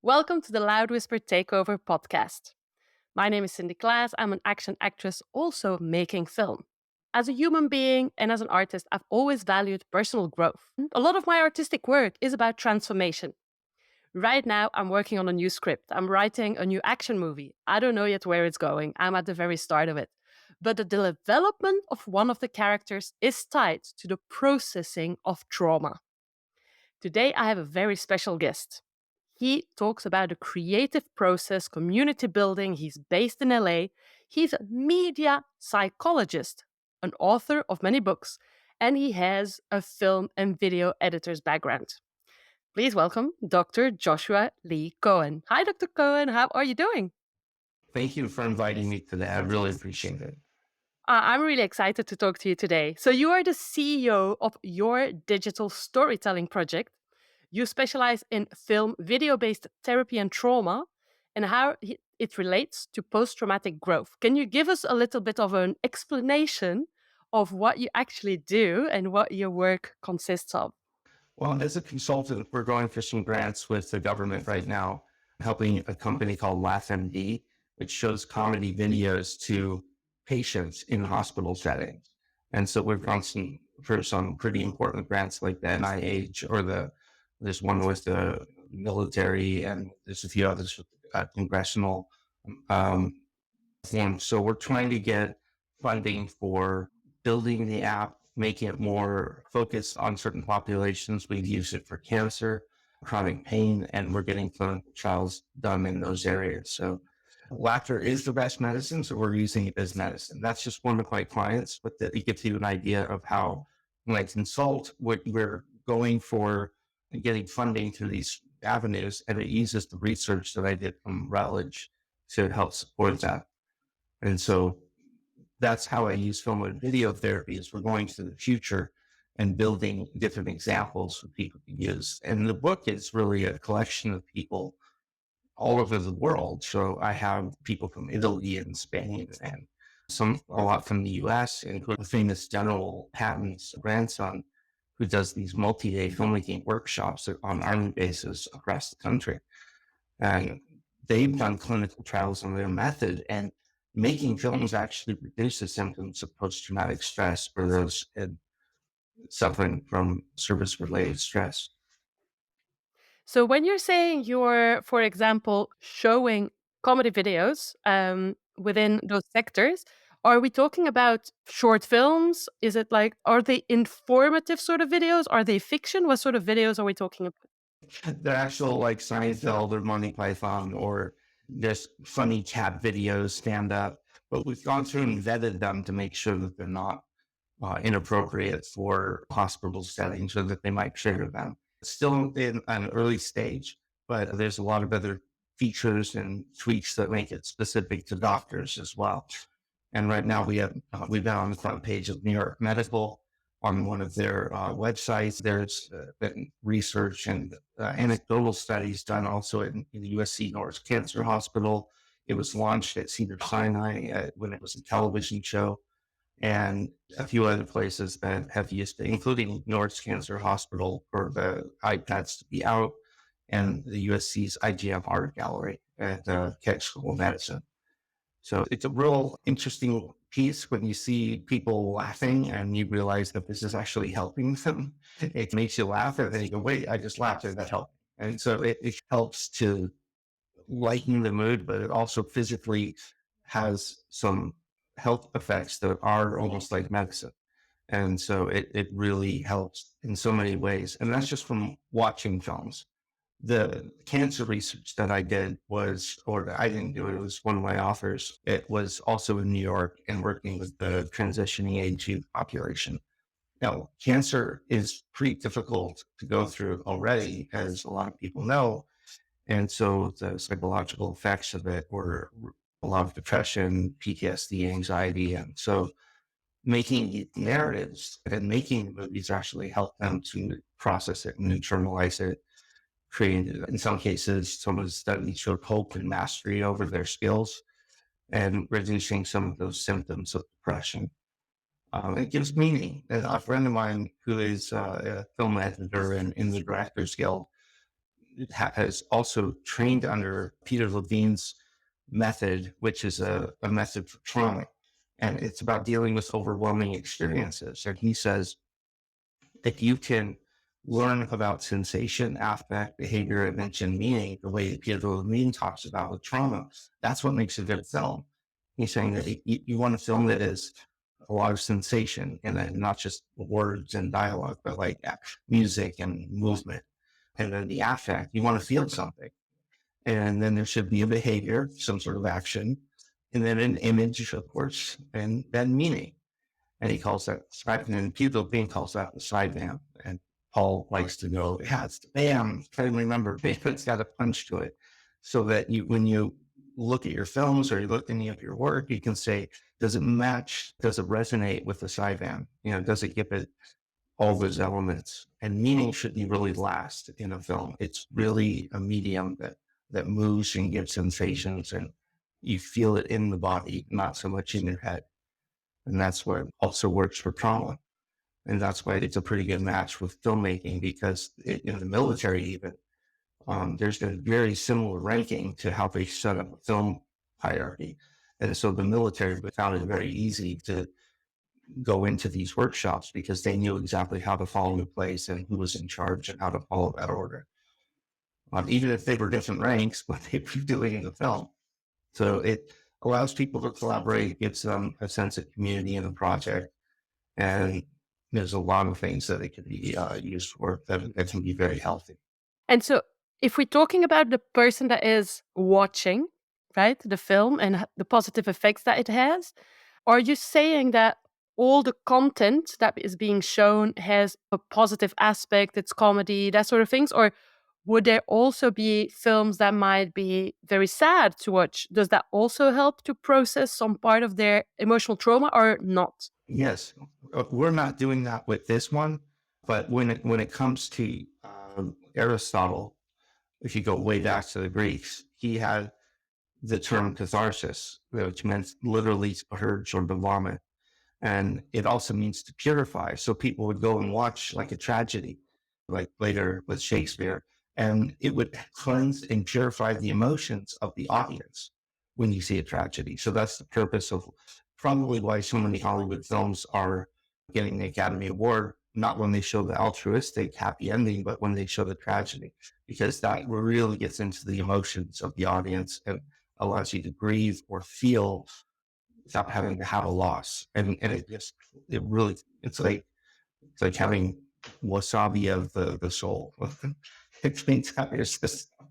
Welcome to the Loud Whisper Takeover podcast. My name is Claes. I'm an action actress also making film. As a human being and as an artist, I've always valued personal growth. A lot of my artistic work is about transformation. Right now, I'm working on a new script. I'm writing a new action movie. I don't know yet where it's going. I'm at the very start of it. But the development of one of the characters is tied to the processing of trauma. Today, I have a very special guest. He talks about the creative process, community building. He's based in LA. He's a media psychologist, an author of many books, and he has a film and video editor's background. Please welcome Dr. Joshua Lee Cohen. Hi, Dr. Cohen. How are you doing? Thank you for inviting me today. I really appreciate it. I'm really excited to talk to you today. So, you are the CEO of your digital storytelling project. You specialize in film, video based therapy and trauma and how it relates to post traumatic growth. Can you give us a little bit of an explanation of what you actually do and what your work consists of? Well, as a consultant, we're going for some grants with the government right now, helping a company called LaughMD, which shows comedy videos to patients in hospital settings. And so we've gone for some pretty important grants like the NIH there's one with the military, and there's a few others with congressional um, forms. So we're trying to get funding for building the app, making it more focused on certain populations. We've used it for cancer, chronic pain, and we're getting clinical trials done in those areas. So laughter is the best medicine, so we're using it as medicine. That's just one of my clients, but it gives you an idea of how, when I consult, what we're going for and getting funding through these avenues, and it uses the research that I did from Rutledge to help support that. And so that's how I use film and video therapy is we're going to the future and building different examples for people to use. And the book is really a collection of people all over the world. So I have people from Italy and Spain and a lot from the US, including the famous General Patton's grandson, who does these multi-day filmmaking workshops on army bases across the country. And they've done clinical trials on their method, and making films actually reduces symptoms of post-traumatic stress for those suffering from service-related stress. So, when you're saying you're, for example, showing comedy videos within those sectors, are we talking about short films? Is it like, are they informative sort of videos? Are they fiction? What sort of videos are we talking about? They're actual like Seinfeld or Monty Python or just funny cat videos, stand up. But we've gone through and vetted them to make sure that they're not inappropriate for hospital settings or that they might trigger them. It's still in an early stage, but there's a lot of other features and tweaks that make it specific to doctors as well. And right now we've been on the front page of New York Medical on one of their websites. There's been research and anecdotal studies done also in the USC Norris Cancer Hospital. It was launched at Cedar Sinai when it was a television show, and a few other places that have used it, including Norris Cancer Hospital for the iPads to be out, and the USC's IGM Art Gallery at Keck School of Medicine. So it's a real interesting piece when you see people laughing and you realize that this is actually helping them. It makes you laugh and then you go, wait, I just laughed and that helped. And so it helps to lighten the mood, but it also physically has some health effects that are almost like medicine. And so it really helps in so many ways. And that's just from watching films. The cancer research that I did or I didn't do it, it was one of my authors. It was also in New York and working with the transitioning age youth population. Now, cancer is pretty difficult to go through already, as a lot of people know. And so the psychological effects of it were a lot of depression, PTSD, anxiety. And so making narratives and making movies actually help them to process it and internalize it, created, in some cases, some of the studies showed hope and mastery over their skills and reducing some of those symptoms of depression. It gives meaning. A friend of mine who is a film editor and in the Directors Guild has also trained under Peter Levine's method, which is a method for trauma. And it's about dealing with overwhelming experiences. And he says that you can learn about sensation, affect, behavior, and meaning the way that Peter Levine talks about with trauma. That's what makes a good film. He's saying that you want a film that is a lot of sensation and then not just words and dialogue, but like music and movement. And then the affect, you want to feel something. And then there should be a behavior, some sort of action, and then an image, of course, and then meaning. And he calls that side, and Peter Levine calls that the side bam. And Paul likes to go, yeah, it's the bam. Try to remember, it's got a punch to it. So that when you look at your films or you look at any of your work, you can say, does it match? Does it resonate with the side bam? Does it give it all those elements? And meaning should be really last in a film. It's really a medium that moves and gives sensations, and you feel it in the body, not so much in your head. And that's what also works for trauma. And that's why it's a pretty good match with filmmaking, because in the military, even, there's a very similar ranking to how they set up a film hierarchy. And so the military found it very easy to go into these workshops because they knew exactly how to follow the place and who was in charge and how to follow that order. Even if they were different ranks, what they were doing in the film. So it allows people to collaborate, gives them a sense of community in the project. And there's a lot of things that it can be used for that can be very healthy. And so, if we're talking about the person that is watching, right, the film and the positive effects that it has, are you saying that all the content that is being shown has a positive aspect, it's comedy, that sort of things? Or would there also be films that might be very sad to watch? Does that also help to process some part of their emotional trauma or not? Yes, we're not doing that with this one, but when it comes to Aristotle, if you go way back to the Greeks, he had the term catharsis, which meant literally to purge or to vomit. And it also means to purify. So people would go and watch like a tragedy, like later with Shakespeare, and it would cleanse and purify the emotions of the audience when you see a tragedy. So that's the purpose of probably why so many Hollywood films are getting the Academy Award, not when they show the altruistic happy ending, but when they show the tragedy, because that really gets into the emotions of the audience and allows you to grieve or feel without having to have a loss. And it really, it's like having wasabi of the soul. It cleans out your system.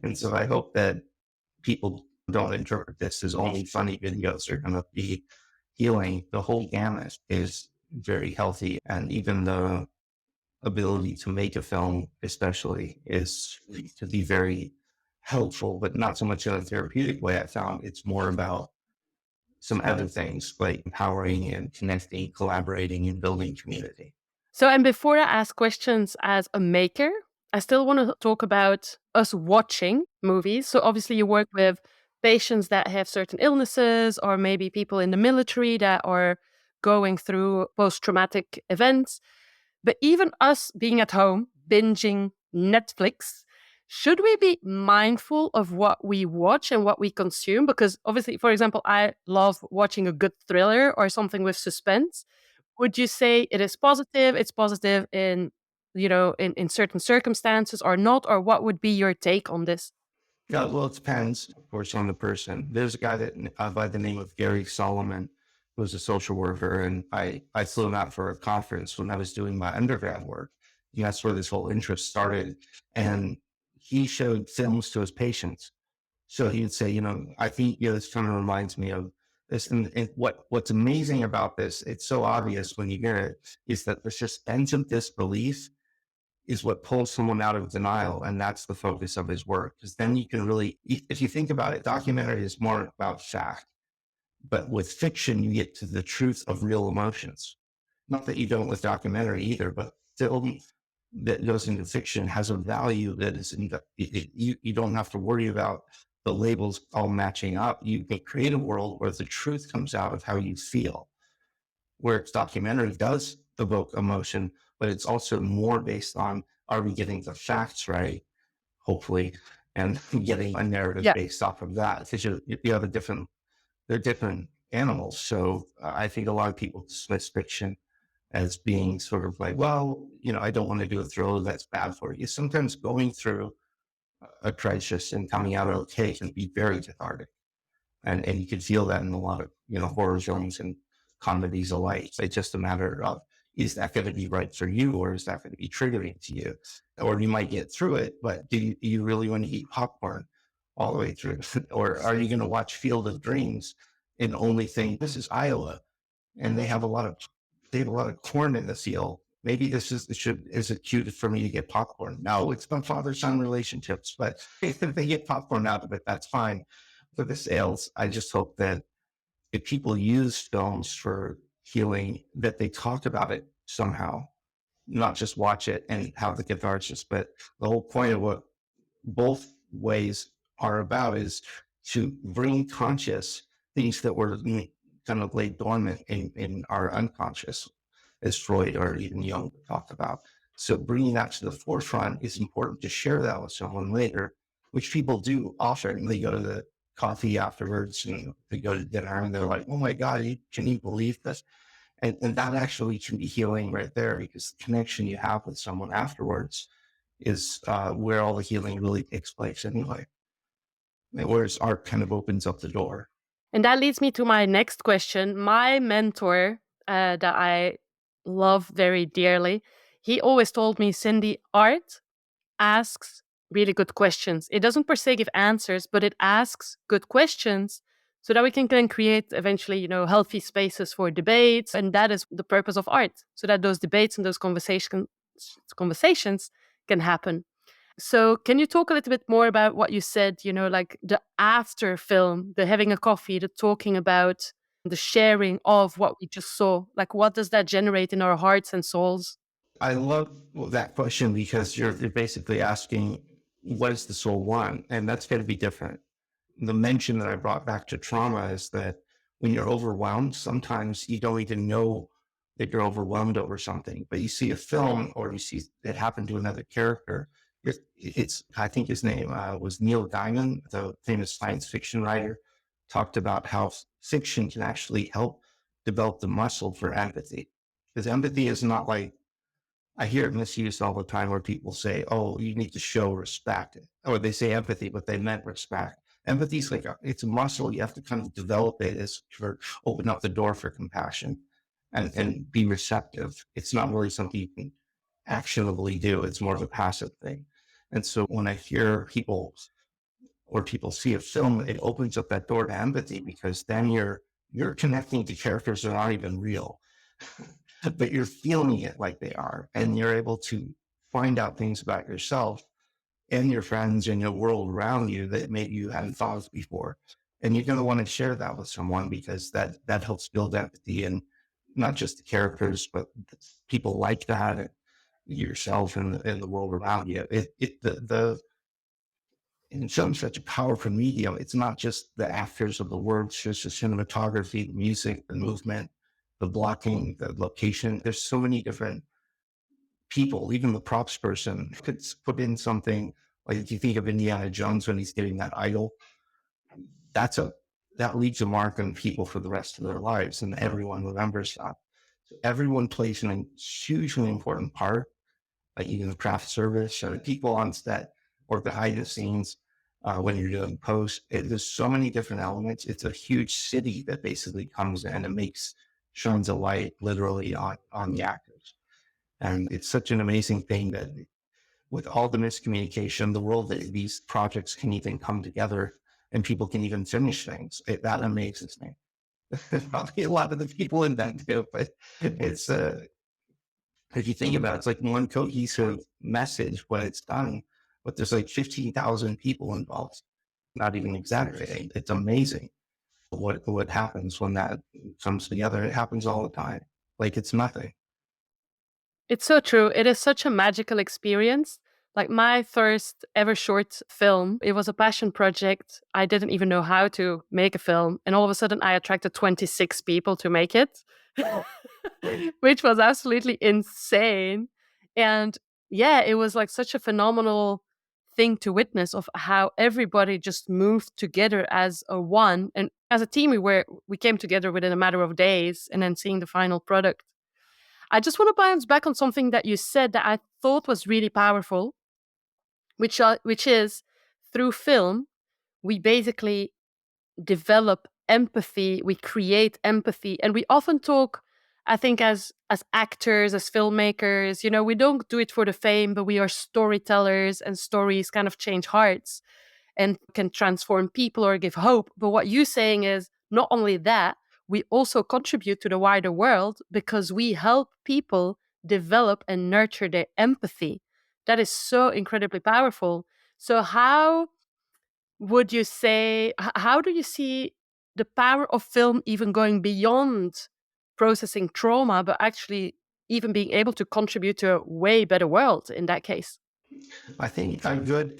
And so I hope that people don't interpret this as only funny videos are going to be healing. The whole gamut is very healthy. And even the ability to make a film, especially, is to be very helpful, but not so much in a therapeutic way. I found it's more about some other things like empowering and connecting, collaborating, and building community. So, and before I ask questions as a maker, I still want to talk about us watching movies. So, obviously, you work with patients that have certain illnesses, or maybe people in the military that are going through post traumatic events. But even us being at home, binging Netflix, should we be mindful of what we watch and what we consume? Because obviously, for example, I love watching a good thriller or something with suspense. Would you say it is positive? It's positive in, in certain circumstances or not? Or what would be your take on this? Yeah, well, it depends, of course, on the person. There's a guy that by the name of Gary Solomon, who's a social worker, and I flew him out for a conference when I was doing my undergrad work. That's where this whole interest started. And he showed films to his patients. So he would say, I think this kind of reminds me of this. And what's amazing about this, it's so obvious when you hear it, is that the suspension of disbelief is what pulls someone out of denial. And that's the focus of his work. Because then you can really, if you think about it, documentary is more about fact. But with fiction, you get to the truth of real emotions. Not that you don't with documentary either, but film that goes into fiction has a value that is you don't have to worry about the labels all matching up. You can create a world where the truth comes out of how you feel, where its documentary does evoke emotion, but it's also more based on, are we getting the facts right? hopefully, and getting a narrative Yeah. based off of that. Because you have a different, they're different animals. So I think a lot of people dismiss fiction as being sort of like, well, I don't want to do a thriller that's bad for you. Sometimes going through a crisis and coming out okay can be very cathartic. And you can feel that in a lot of, horror films and comedies alike. It's just a matter of, is that going to be right for you, or is that going to be triggering to you? Or you might get through it, but do you really want to eat popcorn all the way through? Or are you going to watch Field of Dreams and only think this is Iowa and they have a lot of corn in the field? Maybe is it cute for me to get popcorn? No, it's my father-son relationships, but if they get popcorn out of it, that's fine. For the sales, I just hope that if people use films for healing, that they talk about it somehow, not just watch it and have the catharsis. But the whole point of what both ways are about is to bring conscious things that were kind of laid dormant in our unconscious, as Freud or even Jung talked about. So bringing that to the forefront is important to share that with someone later, which people do often. They go to the coffee afterwards and they go to dinner and they're like, oh my God, can you believe this? And that actually can be healing right there, because the connection you have with someone afterwards is where all the healing really takes place anyway. Whereas art kind of opens up the door. And that leads me to my next question. My mentor, that I love very dearly, he always told me, Cindy, art asks really good questions. It doesn't per se give answers, but it asks good questions so that we can then create eventually, healthy spaces for debates. And that is the purpose of art, so that those debates and those conversations can happen. So, can you talk a little bit more about what you said, like the after film, the having a coffee, the talking about the sharing of what we just saw? Like, what does that generate in our hearts and souls? I love that question, because you're basically asking, what does the soul want? And that's going to be different. The mention that I brought back to trauma is that when you're overwhelmed, sometimes you don't even know that you're overwhelmed over something, but you see a film or you see it happen to another character. I think his name was Neil Gaiman, the famous science fiction writer, talked about how fiction can actually help develop the muscle for empathy. Because empathy is not like, I hear it misused all the time where people say, oh, you need to show respect. Or they say empathy, but they meant respect. Empathy is it's a muscle. You have to kind of develop it as for open up the door for compassion and be receptive. It's not really something you can actionably do. It's more of a passive thing. And so when I hear people see a film, it opens up that door to empathy, because then you're connecting to characters that aren't even real. But you're feeling it like they are, and you're able to find out things about yourself and your friends and your world around you that maybe you hadn't thought of before. And you're going to want to share that with someone, because that helps build empathy, and not just the characters, but people like that, and yourself and the world around you. The in film's such a powerful medium. It's not just the actors of the words, just the cinematography, the music, the movement, the blocking, the location. There's so many different people. Even the props person could put in something like, if you think of Indiana Jones when he's getting that idol, that leaves a mark on people for the rest of their lives, and everyone remembers that. So everyone plays a hugely important part, like even the craft service or the people on set or behind the scenes when you're doing post. There's so many different elements. It's a huge city that basically comes in and shines a light literally on the actors. And it's such an amazing thing that with all the miscommunication, the world that these projects can even come together and people can even finish things. That amazes me. There's probably a lot of the people in that too, but it's if you think about it, it's like one cohesive message when it's done, but there's like 15,000 people involved. Not even exaggerating. It's amazing what happens when that comes together. It happens all the time. Like it's nothing. It's so true. It is such a magical experience. Like my first ever short film, it was a passion project. I didn't even know how to make a film. And all of a sudden, I attracted 26 people to make it, which was absolutely insane. And yeah, it was like such a phenomenal thing to witness of how everybody just moved together as a one. And as a team, we came together within a matter of days and then seeing the final product. I just want to bounce back on something that you said that I thought was really powerful, which is through film, we basically develop empathy, we create empathy, and we often talk, I think, as actors, as filmmakers, we don't do it for the fame, but we are storytellers, and stories kind of change hearts and can transform people or give hope. But what you're saying is not only that, we also contribute to the wider world because we help people develop and nurture their empathy. That is so incredibly powerful. So how would you say, how do you see the power of film even going beyond processing trauma, but actually even being able to contribute to a way better world in that case? I think a good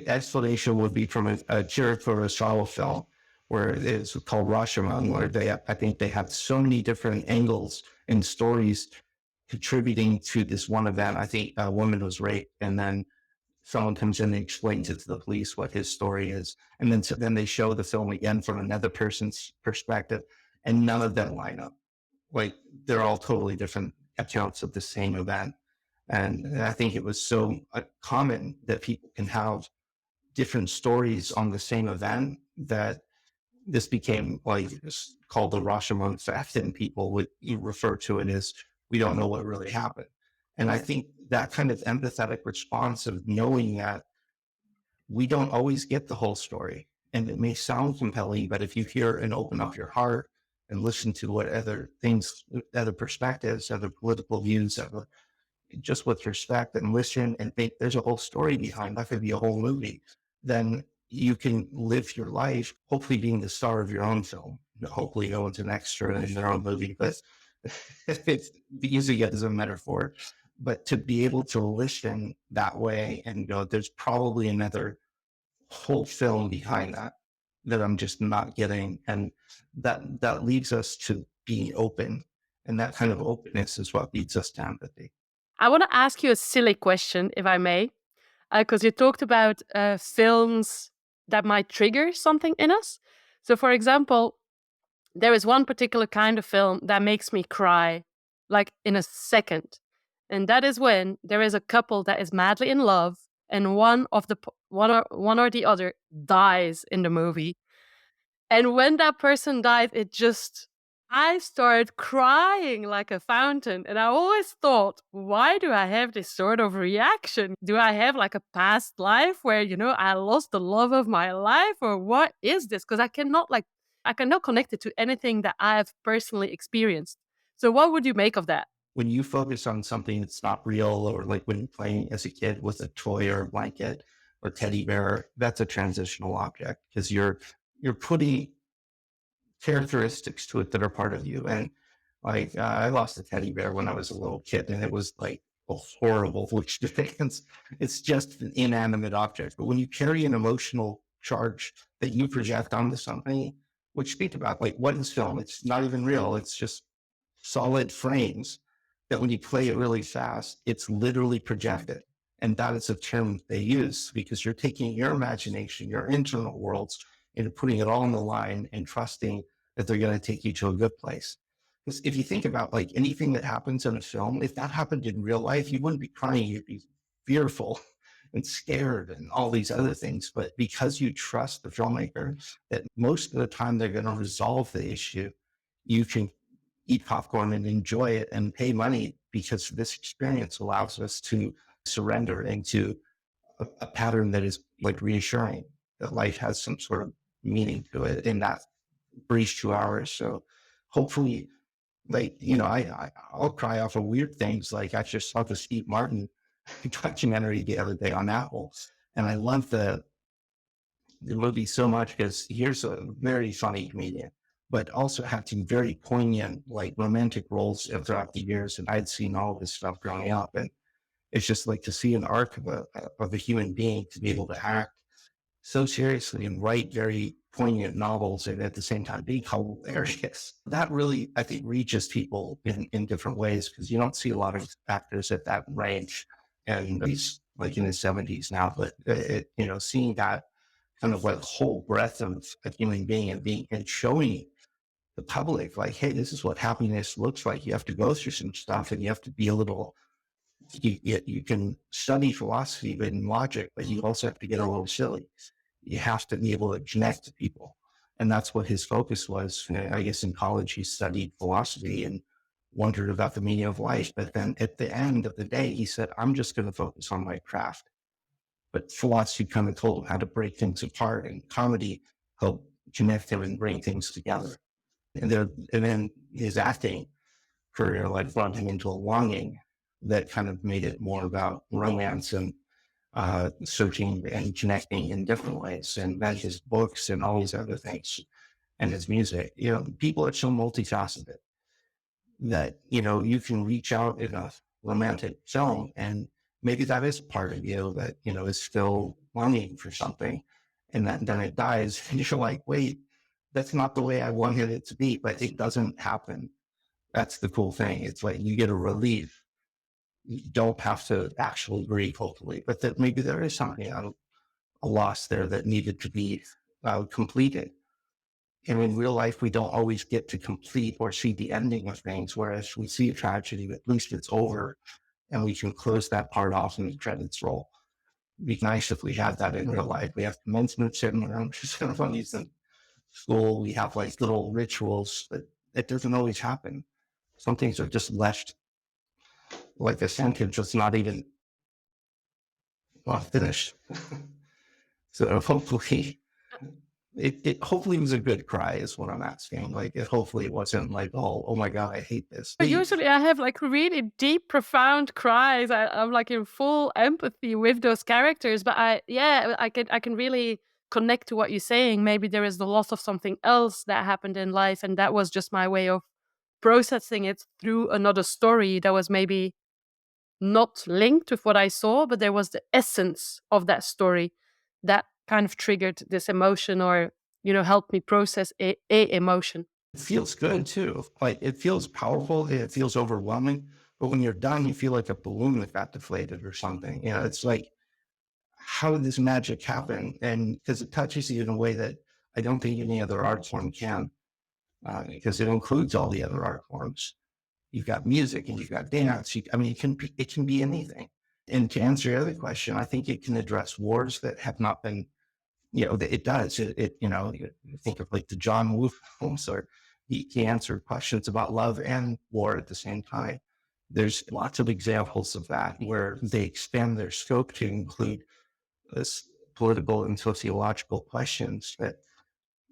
explanation would be from a curatorial film where it's called Rashomon, where I think they have so many different angles and stories contributing to this one event. I think a woman was raped, and then someone comes in and explains it to the police what his story is, and then they show the film again from another person's perspective, and none of them line up. Like they're all totally different accounts of the same event. And I think it was so common that people can have different stories on the same event that this became like called the Rashomon effect, and people would refer to it as we don't know what really happened. And I think that kind of empathetic response of knowing that we don't always get the whole story, and it may sound compelling, but if you hear and open up your heart and listen to what other things, other perspectives, other political views, just with respect and listen and think there's a whole story behind that could be a whole movie, then you can live your life, hopefully being the star of your own film. Hopefully no one's an extra in their own movie, but it's using it as a metaphor. But to be able to listen that way and go, there's probably another whole film behind that I'm just not getting. And that leads us to being open. And that kind of openness is what leads us to empathy. I want to ask you a silly question, if I may, because you talked about films that might trigger something in us. So, for example, there is one particular kind of film that makes me cry like in a second. And that is when there is a couple that is madly in love and one or the other dies in the movie. And when that person died, I started crying like a fountain. And I always thought, why do I have this sort of reaction? Do I have like a past life where, I lost the love of my life, or what is this? Because I cannot connect it to anything that I have personally experienced. So what would you make of that? When you focus on something that's not real, or like when you're playing as a kid with a toy or a blanket or teddy bear, that's a transitional object because you're putting characteristics to it that are part of you. And like I lost a teddy bear when I was a little kid, and it was like a horrible experience. It's just an inanimate object. But when you carry an emotional charge that you project onto something, which speak about like what is film? It's not even real. It's just solid frames that when you play it really fast, it's literally projected. And that is a term they use because you're taking your imagination, your internal worlds, and putting it all on the line and trusting that they're going to take you to a good place. Because if you think about like anything that happens in a film, if that happened in real life, you wouldn't be crying, you'd be fearful and scared and all these other things. But because you trust the filmmaker that most of the time they're going to resolve the issue, you can eat popcorn and enjoy it and pay money because this experience allows us to surrender into a pattern that is like reassuring that life has some sort of meaning to it in that brief 2 hours. So hopefully, like, I'll cry off of weird things. Like I just saw the Steve Martin documentary the other day on Apple, and I love the movie so much because here's a very funny comedian, but also had some very poignant, like romantic roles throughout the years. And I'd seen all this stuff growing up. And it's just like to see an arc of a human being to be able to act so seriously and write very poignant novels and at the same time be hilarious. That really, I think, reaches people in different ways because you don't see a lot of actors at that range. And like in his 70s now, but seeing that kind of like whole breadth of a human being and showing the public like, hey, this is what happiness looks like. You have to go through some stuff and you have to be a little, you can study philosophy and logic, but you also have to get a little silly. You have to be able to connect to people. And that's what his focus was. I guess in college, he studied philosophy and wondered about the meaning of life. But then at the end of the day, he said, I'm just going to focus on my craft. But philosophy kind of told him how to break things apart, and comedy helped connect him and bring things together. And then his acting career like brought him into a longing that kind of made it more about romance and searching and connecting in different ways. And then his books and all these other things and his music, people are so multifaceted that, you can reach out in a romantic film and maybe that is part of you that, is still longing for something. And then it dies and you're like, wait, that's not the way I wanted it to be, but it doesn't happen. That's the cool thing. It's like you get a relief. You don't have to actually grieve, hopefully, but that maybe there is something, a loss there that needed to be completed. And in real life, we don't always get to complete or see the ending of things, whereas we see a tragedy, at least it's over and we can close that part off and the credits roll. It'd be nice if we had that in real life. We have commencement ceremonies in school. We have like little rituals, but it doesn't always happen. Some things are just left like a sentence that's not even finished. So hopefully it hopefully was a good cry is what I'm asking. Like hopefully it wasn't like, oh my God, I hate this. But usually I have like really deep, profound cries. I'm like in full empathy with those characters. But I can really connect to what you're saying. Maybe there is the loss of something else that happened in life, and that was just my way of processing it through another story that was maybe not linked with what I saw, but there was the essence of that story that kind of triggered this emotion or, helped me process a emotion. It feels good too. Like it feels powerful. It feels overwhelming. But when you're done, you feel like a balloon that got deflated or something. It's like, how did this magic happen? And because it touches you in a way that I don't think any other art form can, because it includes all the other art forms. You've got music and you've got dance. It can be anything. And to answer your other question, I think it can address wars that have not been, it does. You think of like the John Woo films, or he answered questions about love and war at the same time. There's lots of examples of that where they expand their scope to include this political and sociological questions that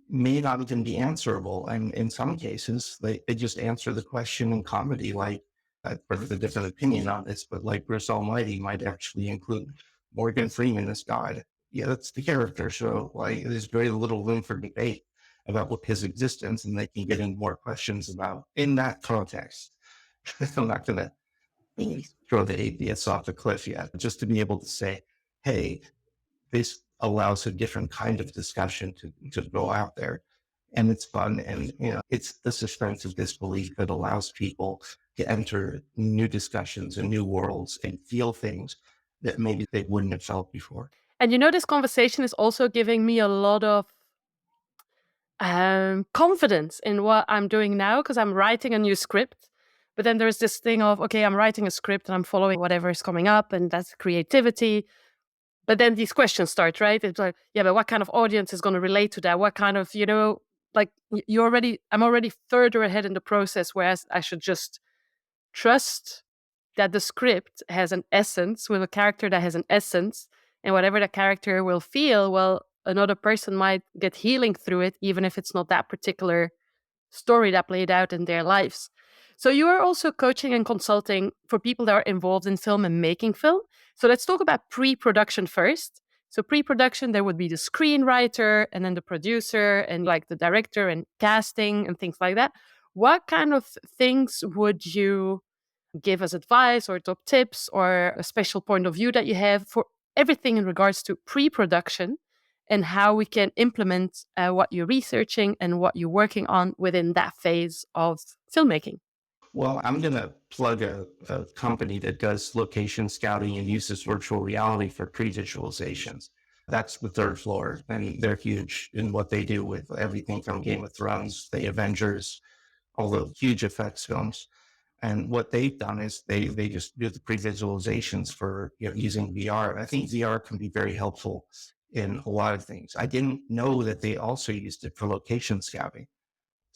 may not even be answerable. And in some cases, they just answer the question in comedy, like I've heard a different opinion on this, but like Bruce Almighty might actually include Morgan Freeman as God. Yeah, that's the character. So like there's very little room for debate about what his existence, and they can get in more questions about in that context. I'm not gonna throw the atheists off the cliff yet, just to be able to say, hey, this allows a different kind of discussion to go out there. And it's fun. And, it's the suspense of disbelief that allows people to enter new discussions and new worlds and feel things that maybe they wouldn't have felt before. And this conversation is also giving me a lot of confidence in what I'm doing now because I'm writing a new script. But then there's this thing of, okay, I'm writing a script and I'm following whatever is coming up, and that's creativity. But then these questions start, right? It's like, yeah, but what kind of audience is going to relate to that? What kind of, like I'm already further ahead in the process, whereas I should just trust that the script has an essence with a character that has an essence, and whatever the character will feel, well, another person might get healing through it, even if it's not that particular story that played out in their lives. So you are also coaching and consulting for people that are involved in film and making film. So let's talk about pre-production first. So pre-production, there would be the screenwriter and then the producer and like the director and casting and things like that. What kind of things would you give us advice or top tips or a special point of view that you have for everything in regards to pre-production and how we can implement what you're researching and what you're working on within that phase of filmmaking? Well, I'm going to plug a company that does location scouting and uses virtual reality for pre-visualizations. That's the third floor, and they're huge in what they do with everything from Game of Thrones, the Avengers, all the huge effects films. And what they've done is they just do the pre-visualizations for using VR. I think VR can be very helpful in a lot of things. I didn't know that they also used it for location scouting.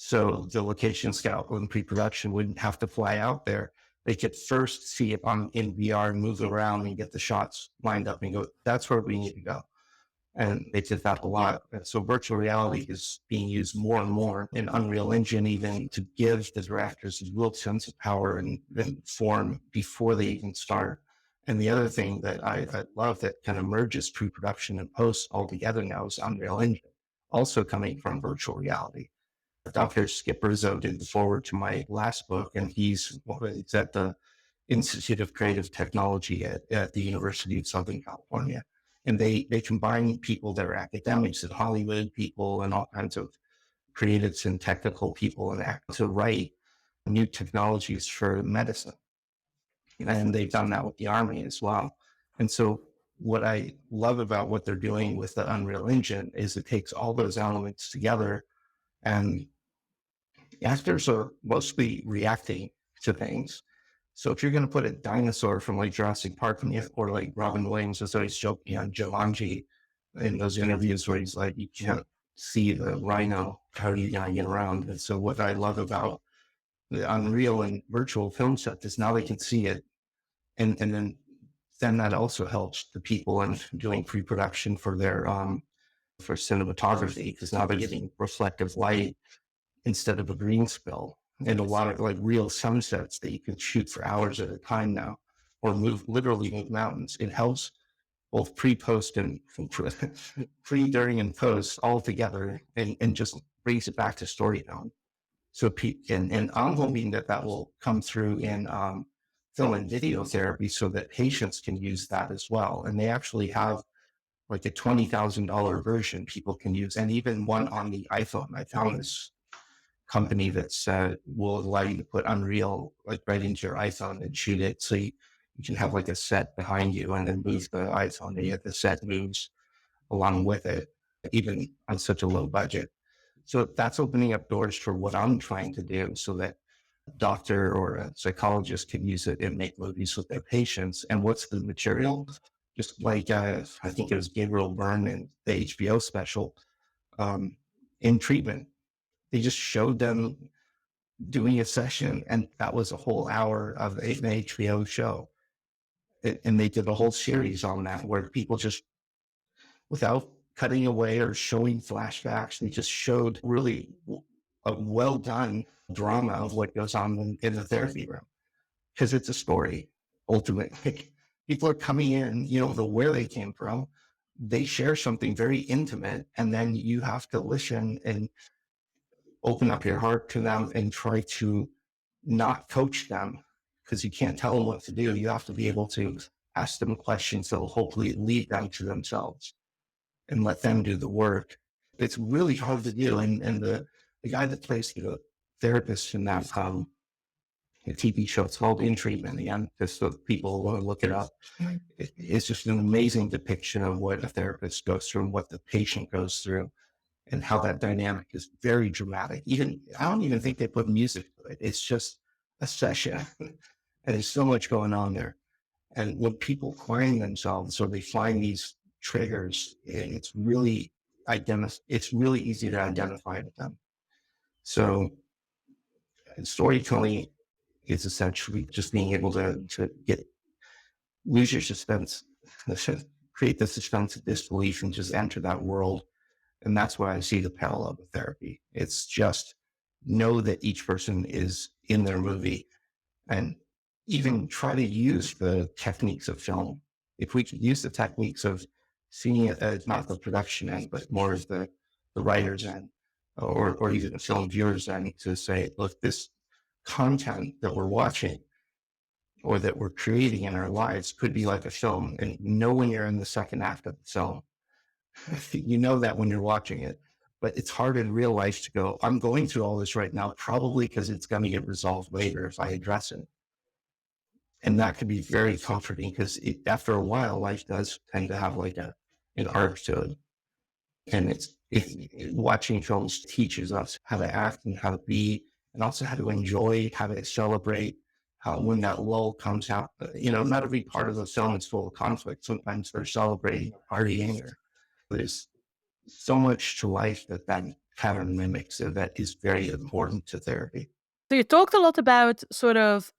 So the location scout in pre-production wouldn't have to fly out there. They could first see it on in VR and move around and get the shots lined up and go, that's where we need to go. And they did that a lot. And so virtual reality is being used more and more in Unreal Engine, even to give the directors a real sense of power and form before they even start. And the other thing that I love that kind of merges pre-production and post all together now is Unreal Engine, also coming from virtual reality. Dr. Skip Rizzo did the forward to my last book, and he's at the Institute of Creative Technology at the University of Southern California. And they combine people that are academics and Hollywood people and all kinds of creatives and technical people and act to write new technologies for medicine. And they've done that with the Army as well. And so what I love about what they're doing with the Unreal Engine is it takes all those elements together, and actors are mostly reacting to things. So if you're going to put a dinosaur from like Jurassic Park or like Robin Williams was always joking on Jumanji in those interviews where he's like, you can't see the rhino, how are you going to get around? And so what I love about the Unreal and virtual film set is now they can see it. And then that also helps the people in doing pre-production for their, for cinematography, because now they're getting reflective light instead of a green spill, and a lot of like real sunsets that you can shoot for hours at a time now, or literally move mountains. It helps both pre-post and pre, during, and post all together, and just brings it back to storytelling. So, and I'm hoping that will come through in film and video therapy so that patients can use that as well. And they actually have like a $20,000 version people can use, and even one on the iPhone. I found this company that's will allow you to put Unreal like right into your iPhone and shoot it. So you can have like a set behind you and then move the iPhone, and yet the set moves along with it, even on such a low budget. So that's opening up doors for what I'm trying to do so that a doctor or a psychologist can use it and make movies with their patients. And what's the material? Just like I think it was Gabriel Byrne in the HBO special, in treatment. They just showed them doing a session, and that was a whole hour of an HBO show. And they did a whole series on that where people just, without cutting away or showing flashbacks, they just showed really a well done drama of what goes on in the therapy room, because it's a story. Ultimately, people are coming in, you don't know where they came from. They share something very intimate, and then you have to listen and open up your heart to them and try to not coach them, because you can't tell them what to do. You have to be able to ask them questions that will hopefully lead them to themselves and let them do the work. It's really hard to do. And the guy that plays the therapist in that TV show, it's called In Treatment, again, just so people want to look it up. It's just an amazing depiction of what a therapist goes through and what the patient goes through, and how that dynamic is very dramatic. Even I don't even think they put music to it. It's just a session, and there's so much going on there. And when people find themselves, or they find these triggers, it's really it's really easy to identify with them. So storytelling is essentially just being able to lose your suspense, create the suspense of disbelief, and just enter that world. And that's why I see the parallel with therapy. It's just know that each person is in their movie, and even try to use the techniques of film. If we could use the techniques of seeing it as not the production end, but more as the writer's end, or even the film viewer's end, to say, look, this content that we're watching or that we're creating in our lives could be like a film, and know when you're in the second act of the film. You know that when you're watching it. But it's hard in real life to go, I'm going through all this right now, probably because it's going to get resolved later if I address it. And that can be very comforting because after a while, life does tend to have like an arc to it. And watching films teaches us how to act and how to be, and also how to enjoy, how to celebrate. How when that lull comes out, not every part of the film is full of conflict. Sometimes they're celebrating, partying, or there's so much to life that pattern mimics, and that is very important to therapy. So you talked a lot about sort of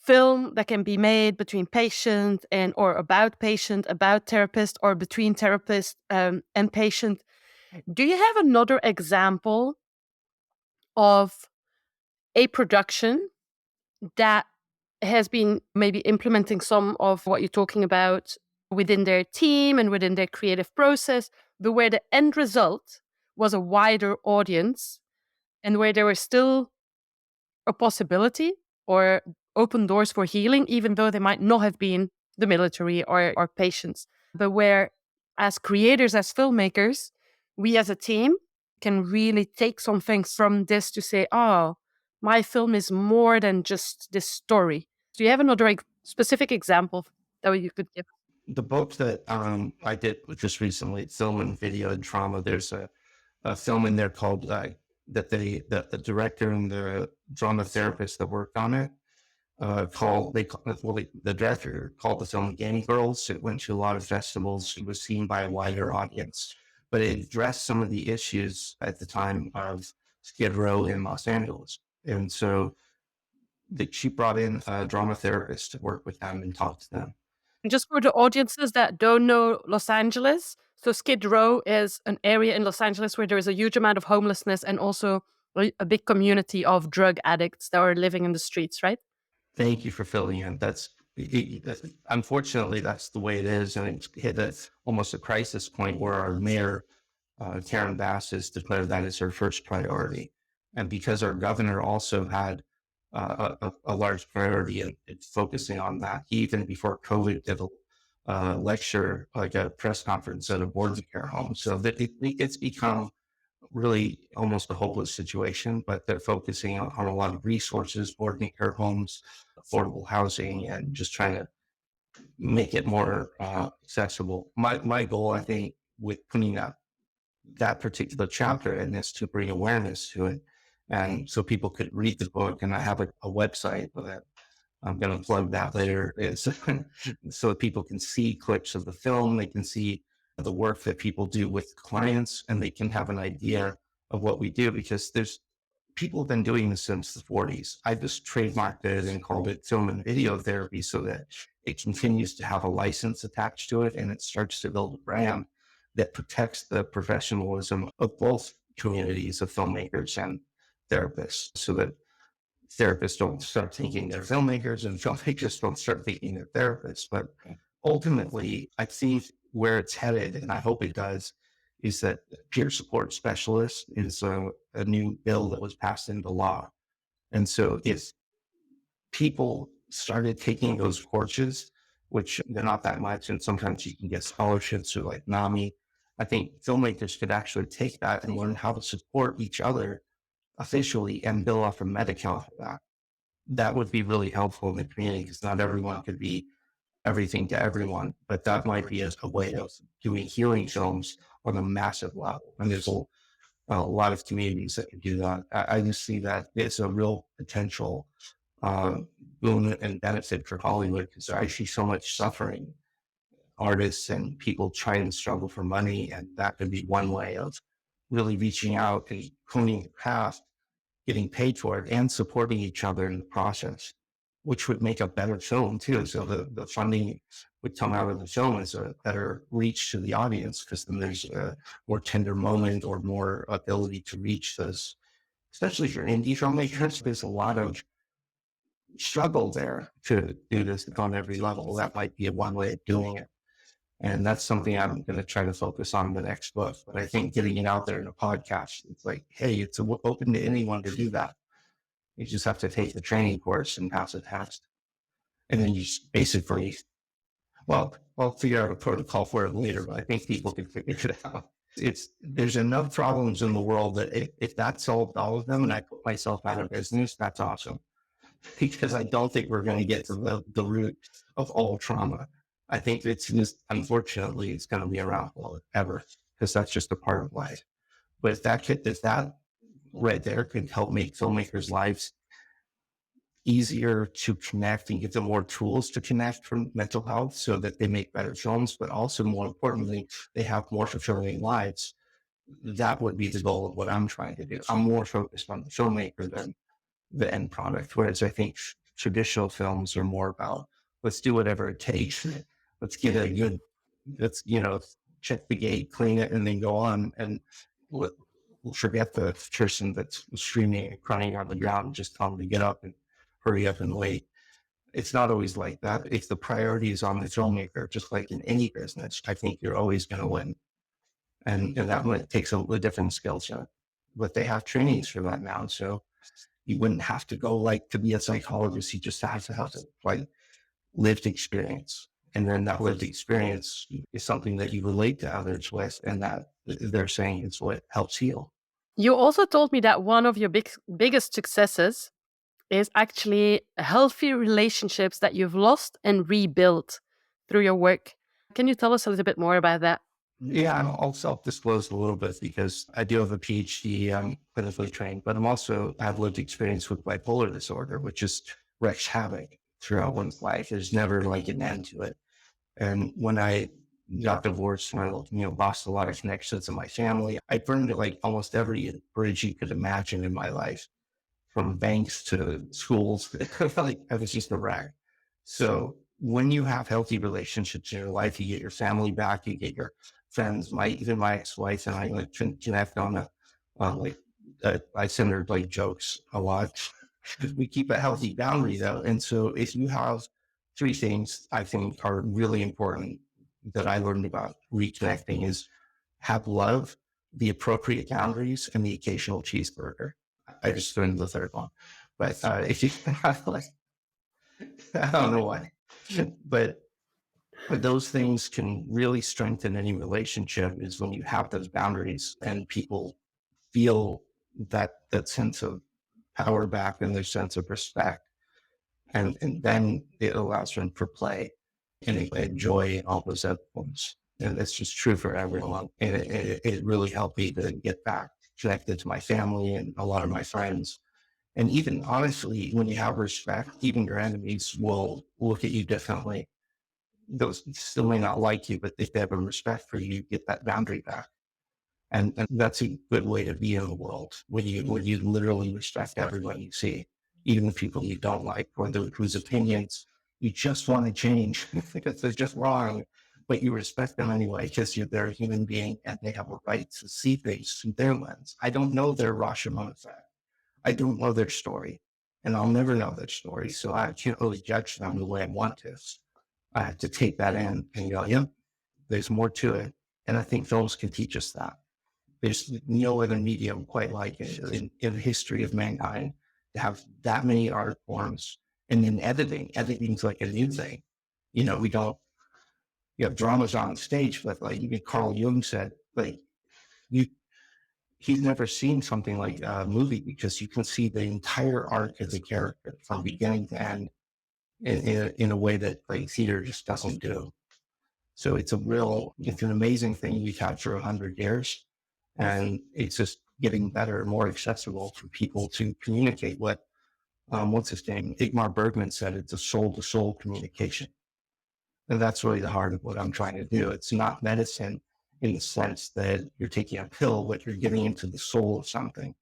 film that can be made between patient and or about patient, about therapist, or between therapist and patient. Do you have another example of a production that has been maybe implementing some of what you're talking about within their team and within their creative process, but where the end result was a wider audience and where there was still a possibility or open doors for healing, even though they might not have been the military or patients, but where as creators, as filmmakers, we as a team can really take something from this to say, oh, my film is more than just this story. Do you have another specific example that you could give? The book that I did just recently, film and video and trauma, there's a film in there called the director and the drama therapist that worked on it the director called the film Game Girls. It went to a lot of festivals. It was seen by a wider audience, but it addressed some of the issues at the time of Skid Row in Los Angeles. And so she brought in a drama therapist to work with them and talk to them. And just for the audiences that don't know Los Angeles, so Skid Row is an area in Los Angeles where there is a huge amount of homelessness and also a big community of drug addicts that are living in the streets, right? Thank you for filling in. Unfortunately, that's the way it is. And it's hit almost a crisis point where our mayor, Karen Bass, has declared that as her first priority. And because our governor also had a large priority in focusing on that, he, even before COVID, did a lecture, like a press conference at a boarding care home. So that it's become really almost a hopeless situation, but they're focusing on a lot of resources, boarding care homes, affordable housing, and just trying to make it more accessible. My goal, I think, with putting that particular chapter in is to bring awareness to it, and so people could read the book. And I have a website that I'm going to plug that later, is so that people can see clips of the film. They can see the work that people do with clients, and they can have an idea of what we do, because there's people have been doing this since the 40s. I just trademarked it and called it film and video therapy so that it continues to have a license attached to it, and it starts to build a brand that protects the professionalism of both communities of filmmakers and therapists, so that therapists don't start thinking they're filmmakers and filmmakers don't start thinking they're therapists. But ultimately, I think where it's headed, and I hope it does, is that peer support specialist is a new bill that was passed into law. And so if people started taking those courses, which they're not that much, and sometimes you can get scholarships through like NAMI, I think filmmakers could actually take that and learn how to support each other officially and bill off a Medi-Cal for that. That would be really helpful in the community, because not everyone could be everything to everyone, but that might be a way of doing healing films on a massive level. And there's a lot of communities that can do that. I just see that it's a real potential uh, boon and benefit for Hollywood, because I see so much suffering, artists and people trying to struggle for money. And that could be one way of really reaching out and honing the craft, getting paid for it, and supporting each other in the process, which would make a better film too. So the funding would come out of the film as a better reach to the audience, because then there's a more tender moment or more ability to reach those, especially for indie filmmakers. There's a lot of struggle there to do this on every level. That might be a one way of doing it. And that's something I'm going to try to focus on in the next book. But I think getting it out there in a podcast, it's like, hey, it's open to anyone to do that. You just have to take the training course and pass a test. And then you just basically, well, I'll figure out a protocol for it later, but I think people can figure it out. There's enough problems in the world that if that solved all of them and I put myself out of business, that's awesome. Because I don't think we're going to get to the root of all trauma. I think it's just, unfortunately, it's going to be around forever because that's just a part of life. But if that right there could help make filmmakers' lives easier to connect and give them more tools to connect from mental health so that they make better films, but also more importantly, they have more fulfilling lives. That would be the goal of what I'm trying to do. I'm more focused on the filmmaker than the end product. Whereas I think traditional films are more about let's do whatever it takes. Let's get a good, let's, check the gate, clean it, and then go on. And we'll forget the person that's screaming and crying on the ground and just tell them to get up and hurry up and wait. It's not always like that. If the priority is on the filmmaker, just like in any business, I think you're always going to win. And that one takes a different skill set. But they have trainings for that now. So you wouldn't have to go like to be a psychologist. You just have to like lived experience. And then that lived experience is something that you relate to others with, and that they're saying is what helps heal. You also told me that one of your biggest successes is actually healthy relationships that you've lost and rebuilt through your work. Can you tell us a little bit more about that? Yeah, I'll self-disclose a little bit because I do have a PhD. I'm clinically trained, but I have lived experience with bipolar disorder, which just wreaks havoc throughout one's life. There's never like an end to it. And when I got divorced and I, lost a lot of connections in my family, I burned like almost every bridge you could imagine in my life, from banks to schools. Like I was just a wreck. So when you have healthy relationships in your life, you get your family back, you get your friends. Even my ex-wife and I like connect on like I send her like jokes a lot. We keep a healthy boundary though, and so if you have three things I think are really important that I learned about reconnecting is have love, the appropriate boundaries, and the occasional cheeseburger. I just threw in the third one, but if you have like, I don't know why, but those things can really strengthen any relationship is when you have those boundaries and people feel that sense of power back and their sense of respect. And then it allows room for play and enjoy and all those other ones. And it's just true for everyone. And it really helped me to get back connected to my family and a lot of my friends. And even honestly, when you have respect, even your enemies will look at you differently. Those still may not like you, but if they have a respect for you, you get that boundary back. And that's a good way to be in the world when you literally respect everyone you see, even the people you don't like or whose opinions you just want to change because they're just wrong, but you respect them anyway because they're a human being and they have a right to see things through their lens. I don't know their Rashomon effect. I don't know their story, and I'll never know their story, so I can't really judge them the way I want to. I have to take that in and go, yep, there's more to it. And I think films can teach us that. There's no other medium quite like it in the history of mankind to have that many art forms. And then editing's like a new thing. We don't, you have dramas on stage, but like even Carl Jung said, like you, he's never seen something like a movie because you can see the entire arc of the character from beginning to end in a way that like theater just doesn't do. So it's an amazing thing we've had for 100 years. And it's just getting better and more accessible for people to communicate what's his name? Igmar Bergman said it's a soul to soul communication. And that's really the heart of what I'm trying to do. It's not medicine in the sense that you're taking a pill, but you're getting into the soul of something,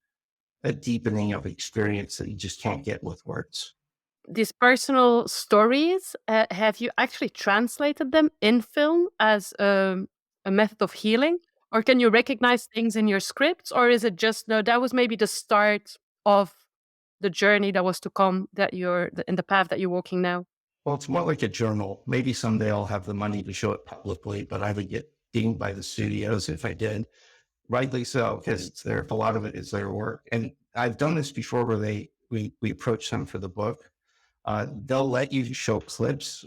a deepening of experience that you just can't get with words. These personal stories, have you actually translated them in film as a method of healing? Or can you recognize things in your scripts? Or is it just, no, that was maybe the start of the journey that was to come, that in the path that you're walking now? Well, it's more like a journal. Maybe someday I'll have the money to show it publicly, but I would get dinged by the studios if I did. Rightly so, because a lot of it is their work. And I've done this before where we approach them for the book. They'll let you show clips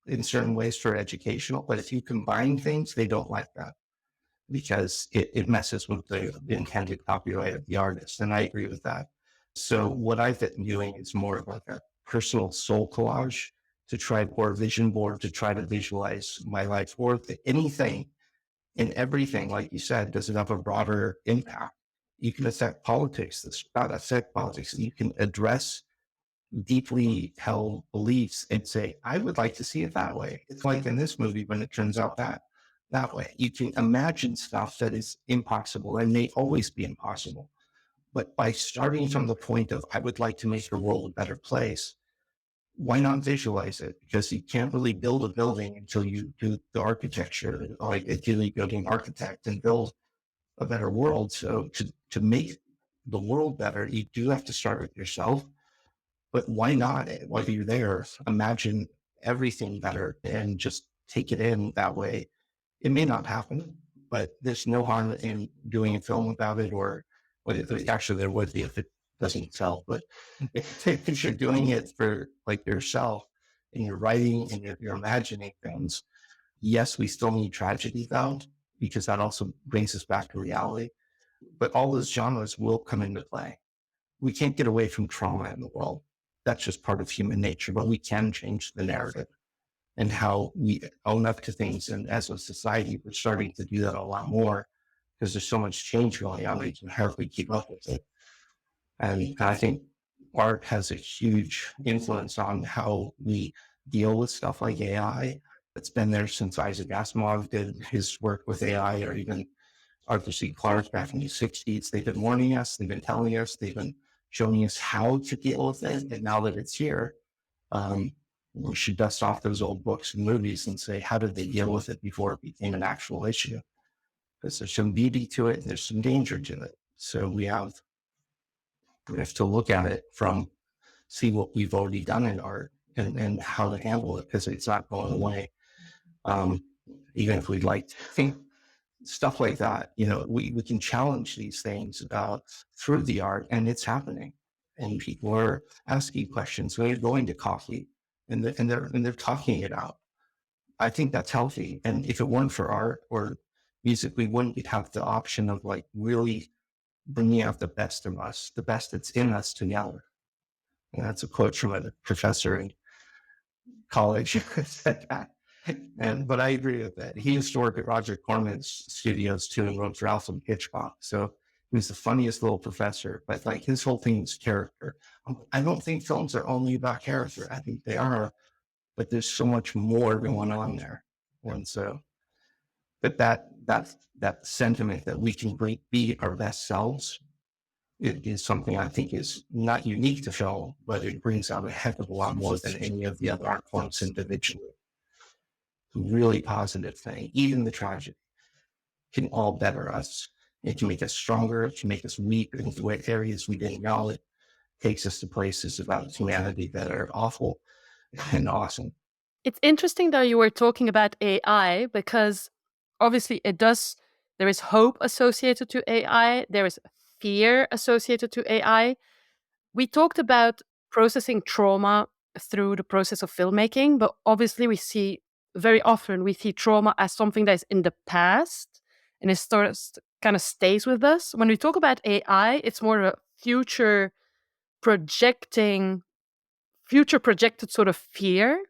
in certain ways for educational, but if you combine things, they don't like that. because it messes with the intended copyright of the artist. And I agree with that. So what I've been doing is more of like a personal soul collage to try, or vision board to try to visualize my life, or anything and everything, like you said, does it have a broader impact? You can affect politics. This not affect politics. You can address deeply held beliefs and say, I would like to see it that way. It's like in this movie when it turns out that way. You can imagine stuff that is impossible and may always be impossible. But by starting from the point of I would like to make the world a better place, why not visualize it? Because you can't really build a building until you do the architecture, like until you go to an architect and build a better world. So to make the world better, you do have to start with yourself. But why not, while you're there, imagine everything better and just take it in that way? It may not happen, but there's no harm in doing a film about it, or well, actually there would be if it doesn't sell. But if you're doing it for like yourself and you're writing and you're imagining things, yes, we still need tragedy though, because that also brings us back to reality. But all those genres will come into play. We can't get away from trauma in the world. That's just part of human nature, but we can change the narrative and how we own up to things. And as a society, we're starting to do that a lot more because there's so much change going on. We can hardly keep up with it. And I think art has a huge influence on how we deal with stuff like AI. It's been there since Isaac Asimov did his work with AI, or even Arthur C. Clarke back in the 60s. They've been warning us, they've been telling us, they've been showing us how to deal with it. And now that it's here, we should dust off those old books and movies and say, how did they deal with it before it became an actual issue? Because there's some beauty to it and there's some danger to it. So we have to look at it from, see what we've already done in art and how to handle it, because it's not going away. Um, Even if we'd like to think stuff like that, we can challenge these things through the art, and it's happening. And people are asking questions. They're going to coffee and they're talking it out. I think that's healthy. And if it weren't for art or music, we wouldn't have the option of like really bringing out the best of us, the best that's in us together. And that's a quote from a professor in college who said that. But I agree with that. He used to work at Roger Corman's studios too, and wrote for Alfred Hitchcock. So he was the funniest little professor. But like his whole thing was character. I don't think films are only about character. I think they are, but there's so much more going on there. And so, but that sentiment that we can be our best selves, it is something I think is not unique to film, but it brings out a heck of a lot more than any of the other art forms individually. Really positive thing. Even the tragedy can all better us. It can make us stronger. It can make us weak into areas we didn't know. It takes us to places about humanity that are awful and awesome. It's interesting that you were talking about AI because obviously there is hope associated to AI, there is fear associated to AI. We talked about processing trauma through the process of filmmaking, but obviously very often we see trauma as something that is in the past and it kind of stays with us. When we talk about AI, it's more a projecting, future projected sort of fear.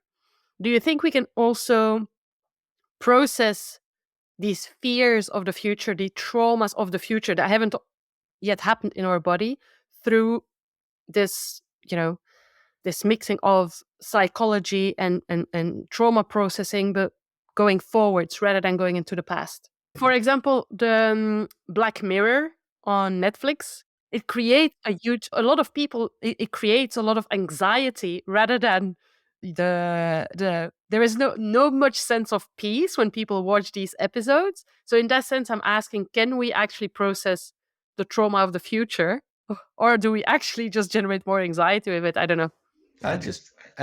Do you think we can also process these fears of the future, the traumas of the future that haven't yet happened in our body through this, this mixing of psychology and trauma processing, but going forwards rather than going into the past? For example, the Black Mirror on Netflix, it creates a lot of people, it creates a lot of anxiety rather than there is no much sense of peace when people watch these episodes. So in that sense, I'm asking, can we actually process the trauma of the future, or do we actually just generate more anxiety with it? I don't know. I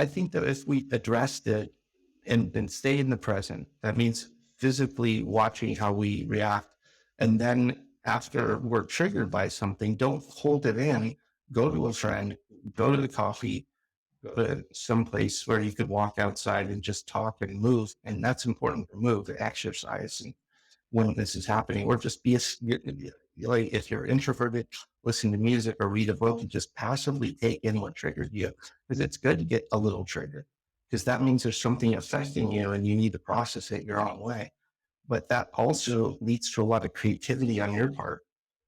think that if we addressed it and stay in the present, that means physically watching how we react. And then after we're triggered by something, don't hold it in. Go to a friend, go to the coffee, go to some place where you could walk outside and just talk and move. And that's important to move, exercise, and when this is happening, or just like if you're introverted, listen to music or read a book and just passively take in what triggered you. Because it's good to get a little triggered because that means there's something affecting you and you need to process it your own way. But that also leads to a lot of creativity on your part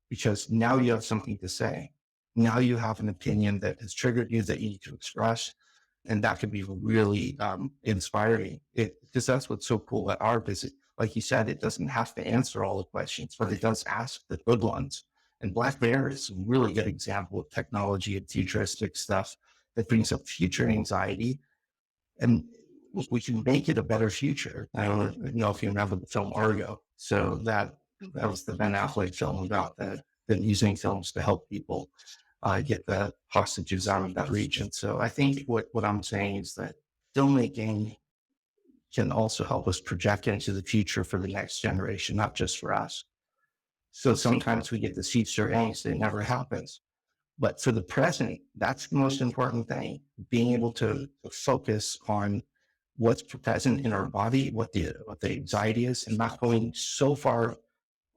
because now you have something to say. Now you have an opinion that has triggered you that you need to express. And that could be really inspiring because that's what's so cool at art is it, like you said, it doesn't have to answer all the questions, but it does ask the good ones. And Black Mirror is a really good example of technology and futuristic stuff that brings up future anxiety and we can make it a better future. I don't know if you remember the film Argo. So that was the Ben Affleck film about that, using films to help people get the hostages out of that region. So I think what I'm saying is that filmmaking can also help us project into the future for the next generation, not just for us. So sometimes we get to see certain things that never happens. But for the present, that's the most important thing, being able to focus on what's present in our body, what the anxiety is, and not going so far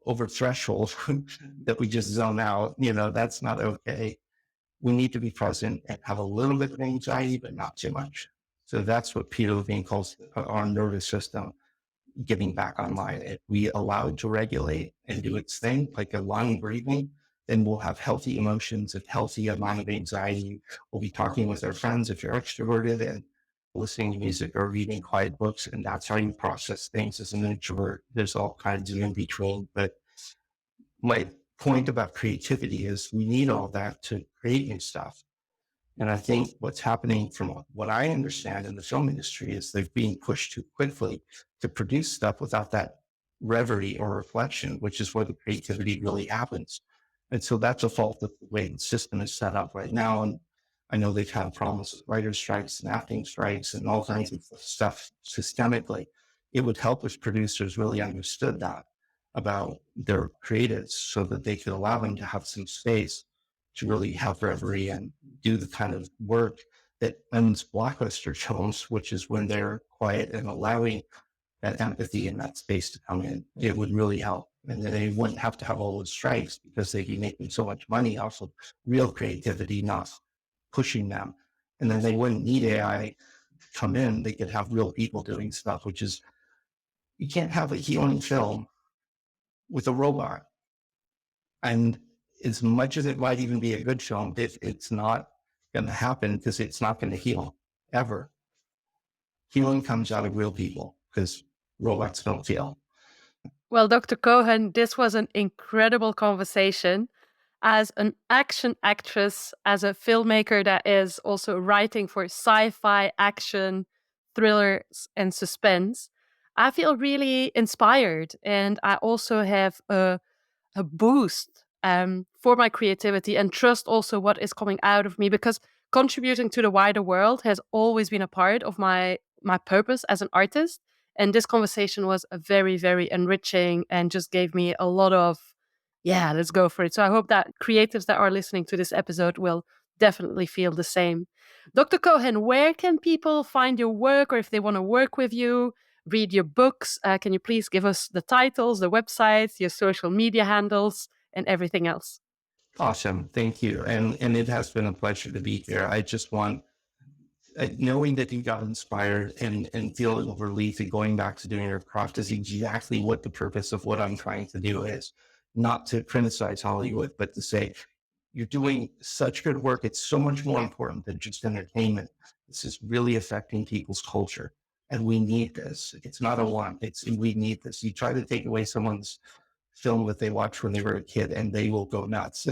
over threshold that we just zone out. That's not okay. We need to be present and have a little bit of anxiety, but not too much. So that's what Peter Levine calls our nervous system getting back online. If we allow it to regulate and do its thing, like a lung breathing, then we'll have healthy emotions and healthy amount of anxiety. We'll be talking with our friends if you're extroverted and listening to music or reading quiet books. And that's how you process things as an introvert. There's all kinds of in between. But my point about creativity is we need all that to create new stuff. And I think what's happening from what I understand in the film industry is they're being pushed too quickly to produce stuff without that reverie or reflection, which is where the creativity really happens. And so that's a fault of the way the system is set up right now. And I know they've had problems with writer strikes and acting strikes and all kinds of stuff systemically. It would help if producers really understood that about their creatives so that they could allow them to have some space to really have reverie and do the kind of work that ends blockbuster films, which is when they're quiet and allowing that empathy and that space to come in. It would really help. And then they wouldn't have to have all those strikes because they'd be making so much money off of real creativity, not pushing them. And then they wouldn't need AI to come in. They could have real people doing stuff, which is, you can't have a healing film with a robot. And as much as it might even be a good film, it's not going to happen because it's not going to heal ever. Healing comes out of real people because robots don't feel. Well, Dr. Cohen, this was an incredible conversation. As an action actress, as a filmmaker that is also writing for sci-fi, action, thrillers, and suspense, I feel really inspired. And I also have a boost for my creativity and trust also what is coming out of me because contributing to the wider world has always been a part of my purpose as an artist. And this conversation was a very, very enriching and just gave me a lot of, yeah, let's go for it. So I hope that creatives that are listening to this episode will definitely feel the same. Dr. Cohen, where can people find your work or if they want to work with you, read your books? Can you please give us the titles, the websites, your social media handles, and everything else? Awesome. Thank you. And it has been a pleasure to be here. I just want knowing that you got inspired and feeling relief and going back to doing your craft is exactly what the purpose of what I'm trying to do is. Not to criticize Hollywood, but to say, you're doing such good work. It's so much more important than just entertainment. This is really affecting people's culture. And we need this. It's not a want. We need this. You try to take away someone's film that they watched when they were a kid and they will go nuts.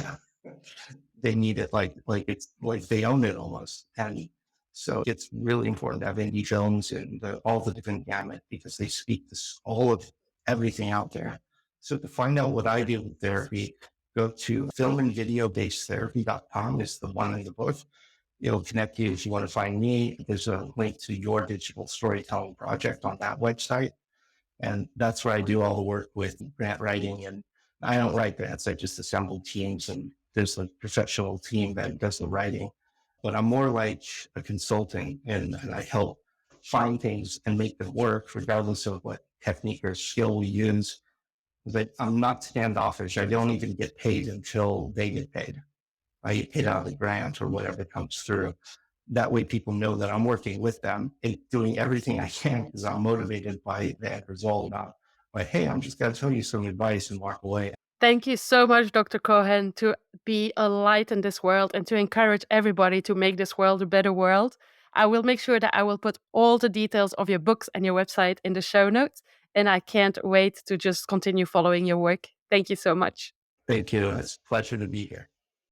They need it like it's like they own it almost. And so it's really important to have indie films and all the different gamut because they speak this all of everything out there. So to find out what I do with therapy, go to filmandvideobasedtherapy.com is the one in the book. It'll connect you if you want to find me. There's a link to your digital storytelling project on that website. And that's where I do all the work with grant writing. And I don't write grants, I just assemble teams and there's a professional team that does the writing. But I'm more like a consultant and I help find things and make them work regardless of what technique or skill we use. But I'm not standoffish. I don't even get paid until they get paid. I get paid out of the grant or whatever comes through. That way people know that I'm working with them and doing everything I can because I'm motivated by the end result, not by, hey, I'm just going to tell you some advice and walk away. Thank you so much, Dr. Cohen, to be a light in this world and to encourage everybody to make this world a better world. I will make sure that I will put all the details of your books and your website in the show notes. And I can't wait to just continue following your work. Thank you so much. Thank you. It's a pleasure to be here.